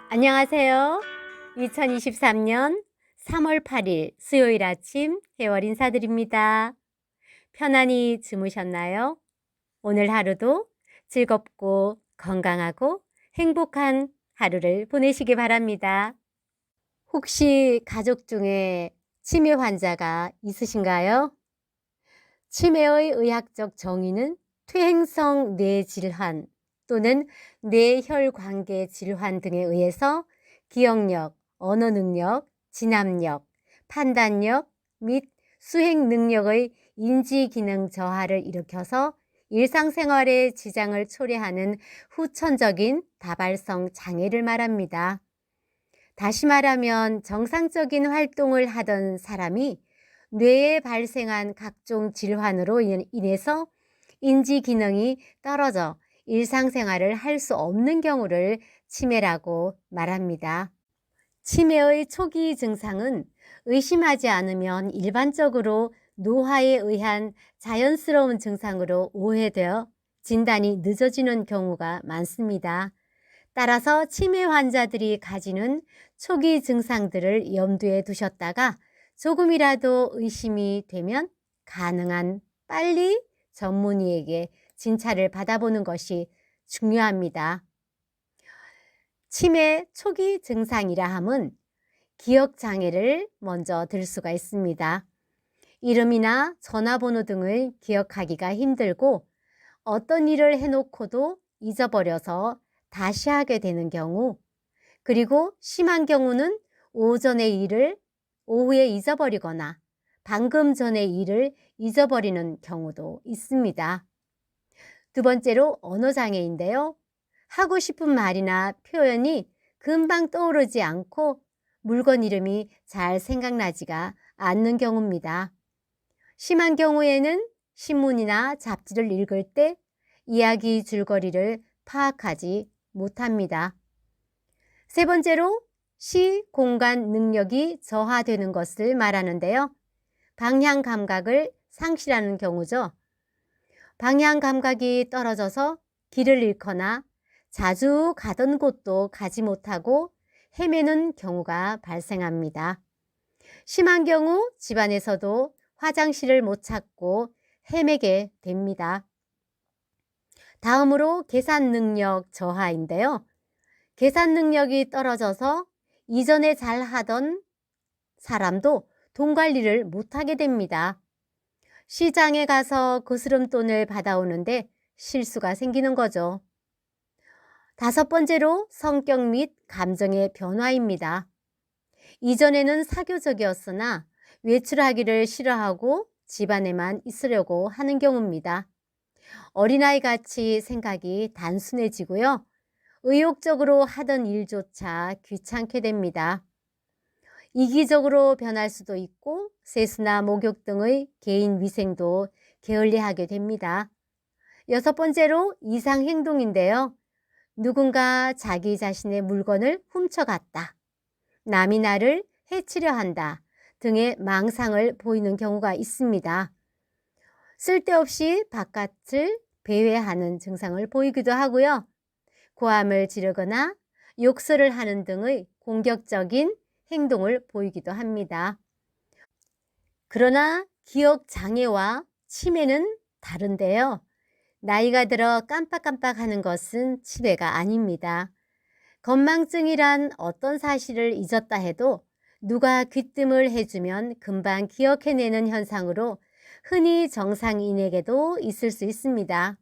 안녕하세요. 2023년 3월 8일 수요일 아침 혜월 인사드립니다. 편안히 주무셨나요? 오늘 하루도 즐겁고 건강하고 행복한 하루를 보내시기 바랍니다. 혹시 가족 중에 치매 환자가 있으신가요? 치매의 의학적 정의는 퇴행성 뇌질환 또는 뇌혈관계 질환 등에 의해서 기억력, 언어 능력, 진압력, 판단력 및 수행 능력의 인지 기능 저하를 일으켜서 일상생활에 지장을 초래하는 후천적인 다발성 장애를 말합니다. 다시 말하면 정상적인 활동을 하던 사람이 뇌에 발생한 각종 질환으로 인해서 인지 기능이 떨어져 일상생활을 할 수 없는 경우를 치매라고 말합니다. 치매의 초기 증상은 의심하지 않으면 일반적으로 노화에 의한 자연스러운 증상으로 오해되어 진단이 늦어지는 경우가 많습니다. 따라서 치매 환자들이 가지는 초기 증상들을 염두에 두셨다가 조금이라도 의심이 되면 가능한 빨리 전문의에게 진찰을 받아보는 것이 중요합니다. 치매 초기 증상이라 함은 기억장애를 먼저 들 수가 있습니다. 이름이나 전화번호 등을 기억하기가 힘들고 어떤 일을 해놓고도 잊어버려서 다시 하게 되는 경우, 그리고 심한 경우는 오전의 일을 오후에 잊어버리거나 방금 전의 일을 잊어버리는 경우도 있습니다. 두 번째로 언어장애인데요. 하고 싶은 말이나 표현이 금방 떠오르지 않고 물건 이름이 잘 생각나지가 않는 경우입니다. 심한 경우에는 신문이나 잡지를 읽을 때 이야기 줄거리를 파악하지 못합니다. 세 번째로 시, 공간 능력이 저하되는 것을 말하는데요. 방향 감각을 상실하는 경우죠. 방향 감각이 떨어져서 길을 잃거나 자주 가던 곳도 가지 못하고 헤매는 경우가 발생합니다. 심한 경우 집안에서도 화장실을 못 찾고 헤매게 됩니다. 다음으로 계산 능력 저하인데요. 계산 능력이 떨어져서 이전에 잘 하던 사람도 돈 관리를 못하게 됩니다. 시장에 가서 거스름돈을 받아오는데 실수가 생기는 거죠. 다섯 번째로 성격 및 감정의 변화입니다. 이전에는 사교적이었으나 외출하기를 싫어하고 집안에만 있으려고 하는 경우입니다. 어린아이같이 생각이 단순해지고요. 의욕적으로 하던 일조차 귀찮게 됩니다. 이기적으로 변할 수도 있고 세수나 목욕 등의 개인 위생도 게을리하게 됩니다. 여섯 번째로 이상 행동인데요. 누군가 자기 자신의 물건을 훔쳐갔다, 남이 나를 해치려 한다 등의 망상을 보이는 경우가 있습니다. 쓸데없이 바깥을 배회하는 증상을 보이기도 하고요. 고함을 지르거나 욕설을 하는 등의 공격적인 행동을 보이기도 합니다. 그러나 기억장애와 치매는 다른데요. 나이가 들어 깜빡깜빡하는 것은 치매가 아닙니다. 건망증이란 어떤 사실을 잊었다 해도 누가 귀뜸을 해주면 금방 기억해내는 현상으로 흔히 정상인에게도 있을 수 있습니다.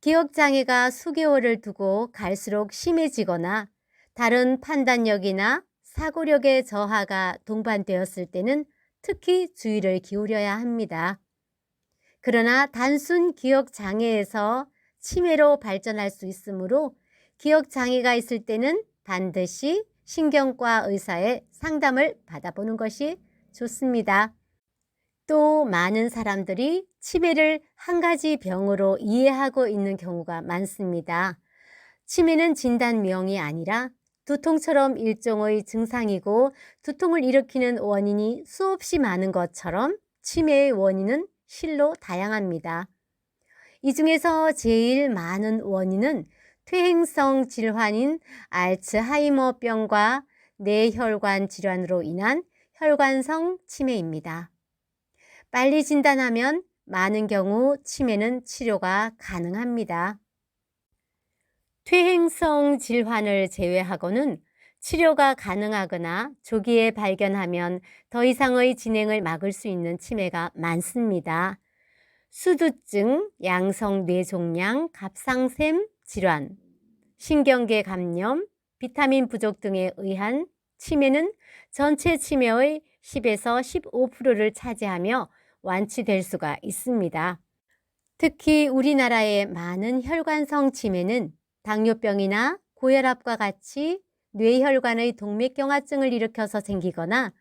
기억장애가 수개월을 두고 갈수록 심해지거나 다른 판단력이나 사고력의 저하가 동반되었을 때는 특히 주의를 기울여야 합니다. 그러나 단순 기억장애에서 치매로 발전할 수 있으므로 기억장애가 있을 때는 반드시 신경과 의사의 상담을 받아보는 것이 좋습니다. 또 많은 사람들이 치매를 한 가지 병으로 이해하고 있는 경우가 많습니다. 치매는 진단명이 아니라 두통처럼 일종의 증상이고 두통을 일으키는 원인이 수없이 많은 것처럼 치매의 원인은 실로 다양합니다. 이 중에서 제일 많은 원인은 퇴행성 질환인 알츠하이머병과 뇌혈관 질환으로 인한 혈관성 치매입니다. 빨리 진단하면 많은 경우 치매는 치료가 가능합니다. 퇴행성 질환을 제외하고는 치료가 가능하거나 조기에 발견하면 더 이상의 진행을 막을 수 있는 치매가 많습니다. 수두증, 양성뇌종양, 갑상샘 질환, 신경계 감염, 비타민 부족 등에 의한 치매는 전체 치매의 10에서 15%를 차지하며 완치될 수가 있습니다. 특히 우리나라의 많은 혈관성 치매는 당뇨병이나 고혈압과 같이 뇌혈관의 동맥경화증을 일으켜서 생기거나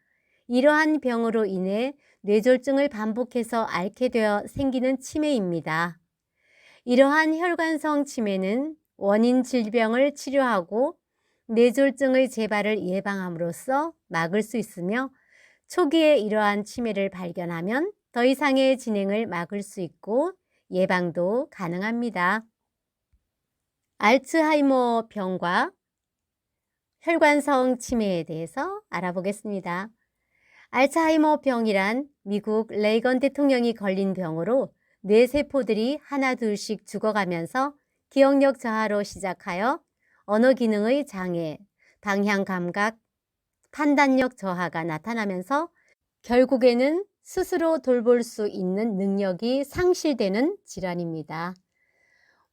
이러한 병으로 인해 뇌졸중을 반복해서 앓게 되어 생기는 치매입니다. 이러한 혈관성 치매는 원인 질병을 치료하고 뇌졸중의 재발을 예방함으로써 막을 수 있으며 초기에 이러한 치매를 발견하면 더 이상의 진행을 막을 수 있고 예방도 가능합니다. 알츠하이머 병과 혈관성 치매에 대해서 알아보겠습니다. 알츠하이머 병이란 미국 레이건 대통령이 걸린 병으로 뇌세포들이 하나둘씩 죽어가면서 기억력 저하로 시작하여 언어 기능의 장애, 방향 감각, 판단력 저하가 나타나면서 결국에는 스스로 돌볼 수 있는 능력이 상실되는 질환입니다.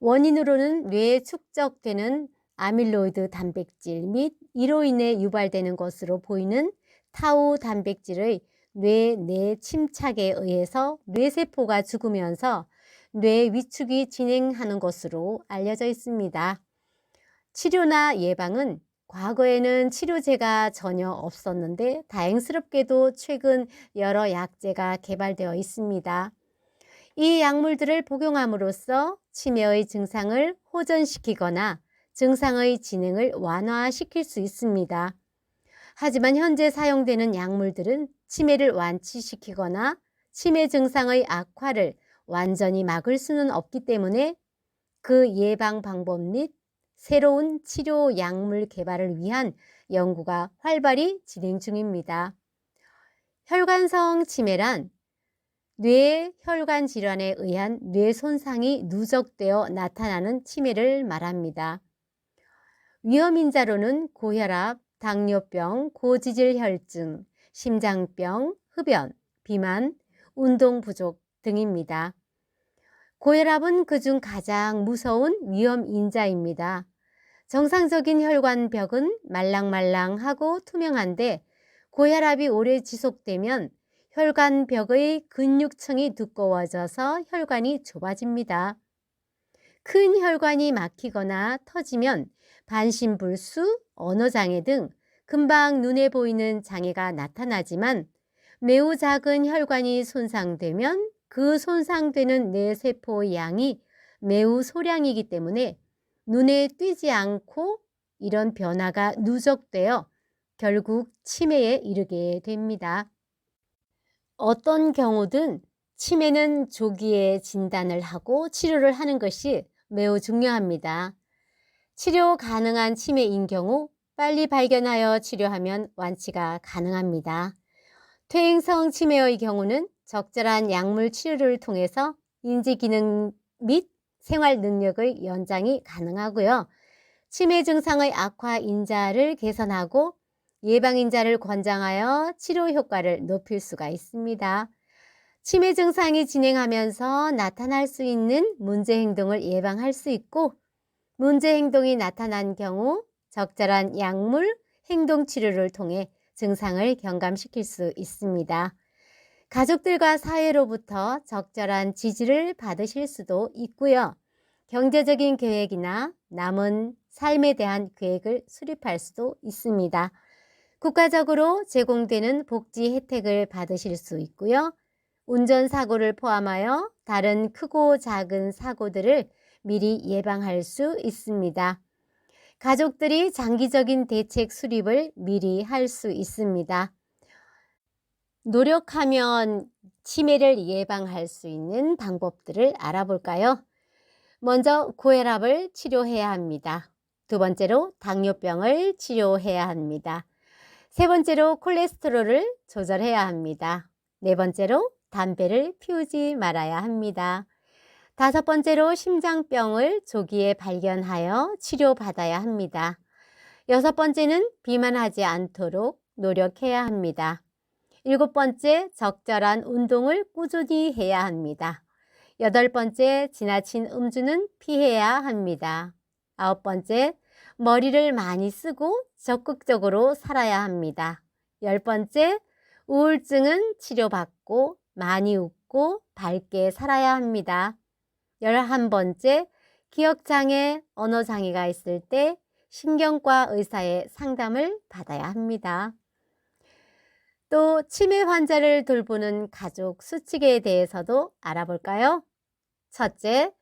원인으로는 뇌에 축적되는 아밀로이드 단백질 및 이로 인해 유발되는 것으로 보이는 타우 단백질의 뇌 내 침착에 의해서 뇌세포가 죽으면서 뇌 위축이 진행하는 것으로 알려져 있습니다. 치료나 예방은 과거에는 치료제가 전혀 없었는데 다행스럽게도 최근 여러 약제가 개발되어 있습니다. 이 약물들을 복용함으로써 치매의 증상을 호전시키거나 증상의 진행을 완화시킬 수 있습니다. 하지만 현재 사용되는 약물들은 치매를 완치시키거나 치매 증상의 악화를 완전히 막을 수는 없기 때문에 그 예방 방법 및 새로운 치료 약물 개발을 위한 연구가 활발히 진행 중입니다. 혈관성 치매란 뇌 혈관 질환에 의한 뇌 손상이 누적되어 나타나는 치매를 말합니다. 위험인자로는 고혈압, 당뇨병, 고지질 혈증, 심장병, 흡연, 비만, 운동 부족 등입니다. 고혈압은 그중 가장 무서운 위험인자입니다. 정상적인 혈관벽은 말랑말랑하고 투명한데 고혈압이 오래 지속되면 혈관벽의 근육층이 두꺼워져서 혈관이 좁아집니다. 큰 혈관이 막히거나 터지면 반신불수, 언어장애 등 금방 눈에 보이는 장애가 나타나지만 매우 작은 혈관이 손상되면 그 손상되는 뇌세포의 양이 매우 소량이기 때문에 눈에 띄지 않고 이런 변화가 누적되어 결국 치매에 이르게 됩니다. 어떤 경우든 치매는 조기에 진단을 하고 치료를 하는 것이 매우 중요합니다. 치료 가능한 치매인 경우 빨리 발견하여 치료하면 완치가 가능합니다. 퇴행성 치매의 경우는 적절한 약물 치료를 통해서 인지기능 및 생활 능력의 연장이 가능하고요. 치매 증상의 악화 인자를 개선하고 예방 인자를 권장하여 치료 효과를 높일 수가 있습니다. 치매 증상이 진행하면서 나타날 수 있는 문제 행동을 예방할 수 있고 문제 행동이 나타난 경우 적절한 약물, 행동 치료를 통해 증상을 경감시킬 수 있습니다. 가족들과 사회로부터 적절한 지지를 받으실 수도 있고요. 경제적인 계획이나 남은 삶에 대한 계획을 수립할 수도 있습니다. 국가적으로 제공되는 복지 혜택을 받으실 수 있고요. 운전사고를 포함하여 다른 크고 작은 사고들을 미리 예방할 수 있습니다. 가족들이 장기적인 대책 수립을 미리 할 수 있습니다. 노력하면 치매를 예방할 수 있는 방법들을 알아볼까요? 먼저 고혈압을 치료해야 합니다. 두 번째로 당뇨병을 치료해야 합니다. 세 번째로 콜레스테롤을 조절해야 합니다. 네 번째로 담배를 피우지 말아야 합니다. 다섯 번째로 심장병을 조기에 발견하여 치료받아야 합니다. 여섯 번째는 비만하지 않도록 노력해야 합니다. 일곱 번째, 적절한 운동을 꾸준히 해야 합니다. 여덟 번째, 지나친 음주는 피해야 합니다. 아홉 번째, 머리를 많이 쓰고 적극적으로 살아야 합니다. 열 번째, 우울증은 치료받고 많이 웃고 밝게 살아야 합니다. 11번째, 기억장애, 언어장애가 있을 때 신경과 의사의 상담을 받아야 합니다. 또 치매 환자를 돌보는 가족 수칙에 대해서도 알아볼까요? 첫째,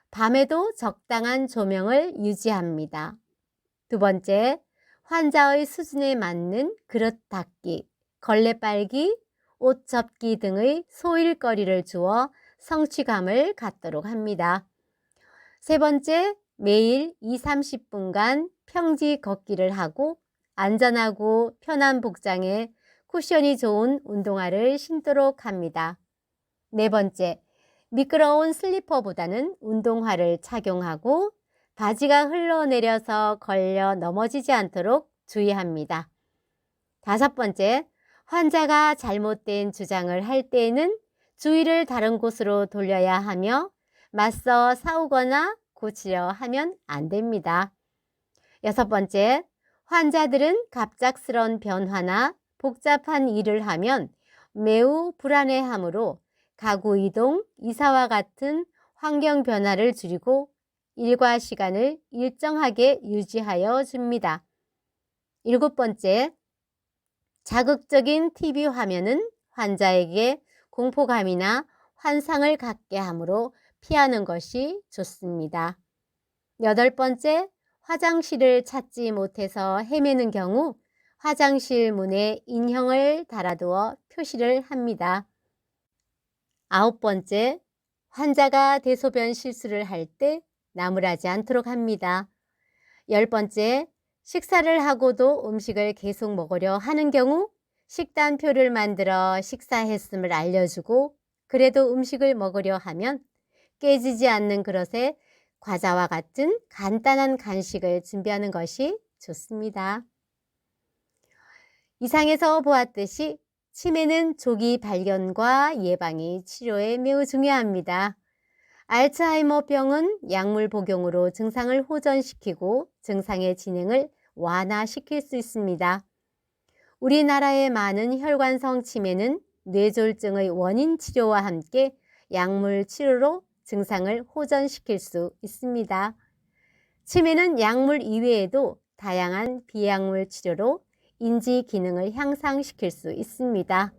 밤에도 적당한 조명을 유지합니다. 두 번째, 환자의 수준에 맞는 그릇 닦기, 걸레 빨기, 옷 접기 등의 소일거리를 주어 성취감을 갖도록 합니다. 세 번째, 매일 20-30분간 평지 걷기를 하고 안전하고 편한 복장에 쿠션이 좋은 운동화를 신도록 합니다. 네 번째, 미끄러운 슬리퍼보다는 운동화를 착용하고 바지가 흘러내려서 걸려 넘어지지 않도록 주의합니다. 다섯 번째, 환자가 잘못된 주장을 할 때에는 주의를 다른 곳으로 돌려야 하며 맞서 싸우거나 고치려 하면 안 됩니다. 여섯 번째, 환자들은 갑작스런 변화나 복잡한 일을 하면 매우 불안해하므로 가구 이동, 이사와 같은 환경 변화를 줄이고 일과 시간을 일정하게 유지하여 줍니다. 일곱 번째, 자극적인 TV 화면은 환자에게 공포감이나 환상을 갖게 하므로 피하는 것이 좋습니다. 여덟 번째, 화장실을 찾지 못해서 헤매는 경우 화장실 문에 인형을 달아두어 표시를 합니다. 아홉 번째, 환자가 대소변 실수를 할 때 나무라지 않도록 합니다. 열 번째, 식사를 하고도 음식을 계속 먹으려 하는 경우 식단표를 만들어 식사했음을 알려주고 그래도 음식을 먹으려 하면 깨지지 않는 그릇에 과자와 같은 간단한 간식을 준비하는 것이 좋습니다. 이상에서 보았듯이 치매는 조기 발견과 예방이 치료에 매우 중요합니다. 알츠하이머병은 약물 복용으로 증상을 호전시키고 증상의 진행을 완화시킬 수 있습니다. 우리나라의 많은 혈관성 치매는 뇌졸중의 원인 치료와 함께 약물 치료로 증상을 호전시킬 수 있습니다. 치매는 약물 이외에도 다양한 비약물 치료로 인지 기능을 향상시킬 수 있습니다.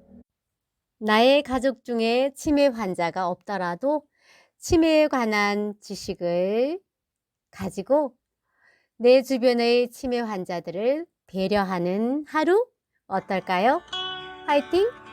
나의 가족 중에 치매 환자가 없더라도 치매에 관한 지식을 가지고 내 주변의 치매 환자들을 배려하는 하루 어떨까요? 화이팅!